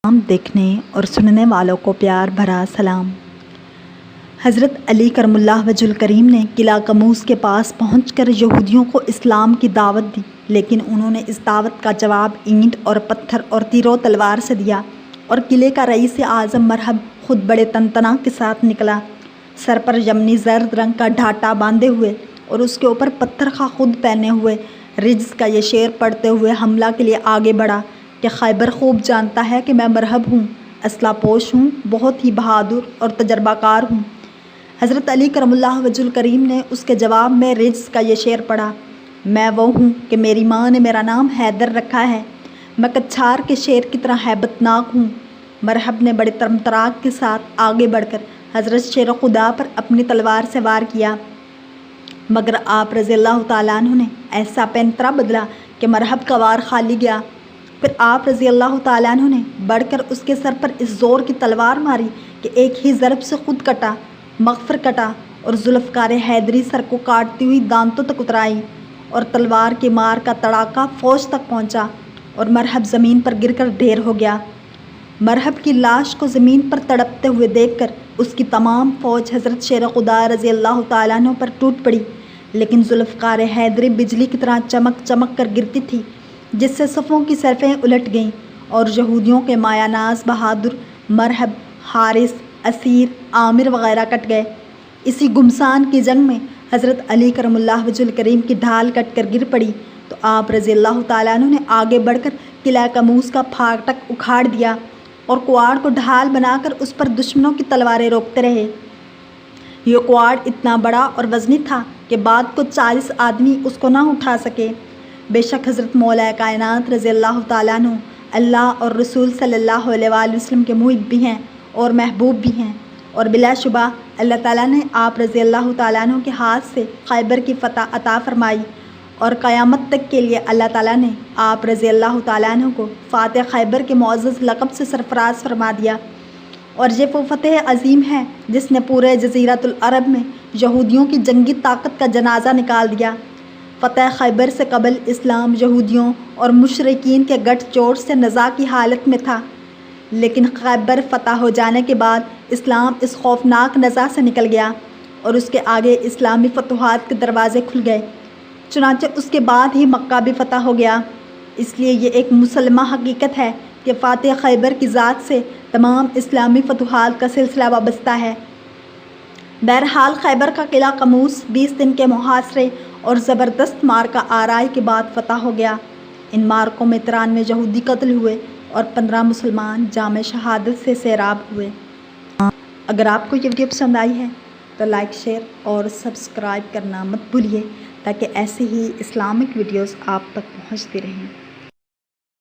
तमाम देखने और सुनने वालों को प्यार भरा सलाम। हज़रत अली करमुल्लाह वजुल करीम ने किला कमूस के पास पहुंचकर यहूदियों को इस्लाम की दावत दी, लेकिन उन्होंने इस दावत का जवाब ईंट और पत्थर और तीरों तलवार से दिया। और किले का रईस आज़म मरहब खुद बड़े तनतना के साथ निकला, सर पर यमनी जर्द रंग का ढाटा बांधे हुए और उसके ऊपर पत्थर का खुद पहने हुए रिज्ज़ का ये शेर पढ़ते हुए हमला के लिए आगे बढ़ा कि खैबर खूब जानता है कि मैं मरहब हूँ, असला पोश हूँ, बहुत ही बहादुर और तजर्बाकार हूँ। हज़रत अली करमुल्लाह वजुल करीम ने उसके जवाब में रिज्ज़ का ये शेर पढ़ा, मैं वो हूँ कि मेरी माँ ने मेरा नाम हैदर रखा है, मैं कच्छार के शेर की तरह हैबतनाक हूँ। मरहब ने बड़े तरमतराक के साथ आगे बढ़कर हज़रत शेर खुदा पर अपनी तलवार से वार किया, मगर आप रज़ी अल्लाह तआला अन्हु ने ऐसा पैंतरा बदला कि मरहब का वार खाली गया। फिर आप रज़ी अल्लाह तआला अन्हु ने बढ़कर उसके सर पर इस ज़ोर की तलवार मारी कि एक ही ज़रब से खुद कटा, मग़फ़र कटा और ज़ुल्फ़कार हैदरी सर को काटती हुई दांतों तक उतराई और तलवार की मार का तड़ाका फ़ौज तक पहुंचा और मरहब ज़मीन पर गिरकर ढेर हो गया। मरहब की लाश को ज़मीन पर तड़पते हुए देखकर उसकी तमाम फ़ौज हज़रत शेर खुदा रज़ी अल्लाह तआला अन्हु पर टूट पड़ी, लेकिन ज़ुल्फ़कार हैदरी बिजली की तरह चमक चमक कर गिरती थी, जिससे सफ़ों की सरफ़ें उलट गईं और यहूदियों के मायानाज़ बहादुर मरहब, हारिस, असीर, आमिर वग़ैरह कट गए। इसी गुमसान की जंग में हज़रत अली करमुल्लाह वजुल करीम की ढाल कट कर गिर पड़ी तो आप रज़ी अल्लाह तआला अन्हु ने आगे बढ़कर किला कमूस का फाटक उखाड़ दिया और कुआड़ को ढाल बनाकर उस पर दुश्मनों की तलवारें रोकते रहे। ये कुआड़ इतना बड़ा और वज़नी था कि बाद को 40 आदमी उसको ना उठा सके। बेशक हज़रत मौला कायनात रज़ी अल्लाह तआला अन्हु अल्लाह और रसूल सल्लल्लाहु अलैहि वसल्लम के मुहिब भी हैं और महबूब भी हैं, और बिलाशुबा अल्लाह ताला ने आप रज़ी अल्लाह तआला अन्हु के हाथ से खैबर की फ़तह अता फ़रमाई और क़यामत तक के लिए अल्लाह ताला ने आप रज़ी अल्लाह तआला अन्हु को फ़ातिह खैबर के मुअज़्ज़ज़ लक़ब से सरफ़राज फरमा दिया। और ये वो फ़तह अज़ीम है जिसने पूरे जज़ीरतुल अरब में यहूदियों की जंगी ताकत का जनाज़ा निकाल दिया। फ़तह खैबर से कबल इस्लाम यहूदियों और मुशरिकीन के गठजोड़ से नज़ा की हालत में था, लेकिन खैबर फ़तह हो जाने के बाद इस्लाम इस खौफनाक नज़ा से निकल गया और उसके आगे इस्लामी फतूहात के दरवाज़े खुल गए। चुनांचे उसके बाद ही मक्का भी फ़तह हो गया। इसलिए ये एक मुसलमा हकीकत है कि फ़ातिह खैबर की ज़ात से तमाम इस्लामी फतूहात का सिलसिला वाबस्ता है। बहरहाल खैबर का किला कमूस 20 दिन के मुहासरे और ज़बरदस्त मार्का आराई के बाद फ़तह हो गया। इन मार्कों में 93 यहूदी कत्ल हुए और 15 मुसलमान जाम शहादत से सैराब हुए। अगर आपको ये वीडियो पसंद आई है तो लाइक, शेयर और सब्सक्राइब करना मत भूलिए ताकि ऐसे ही इस्लामिक वीडियोस आप तक पहुंचती रहें।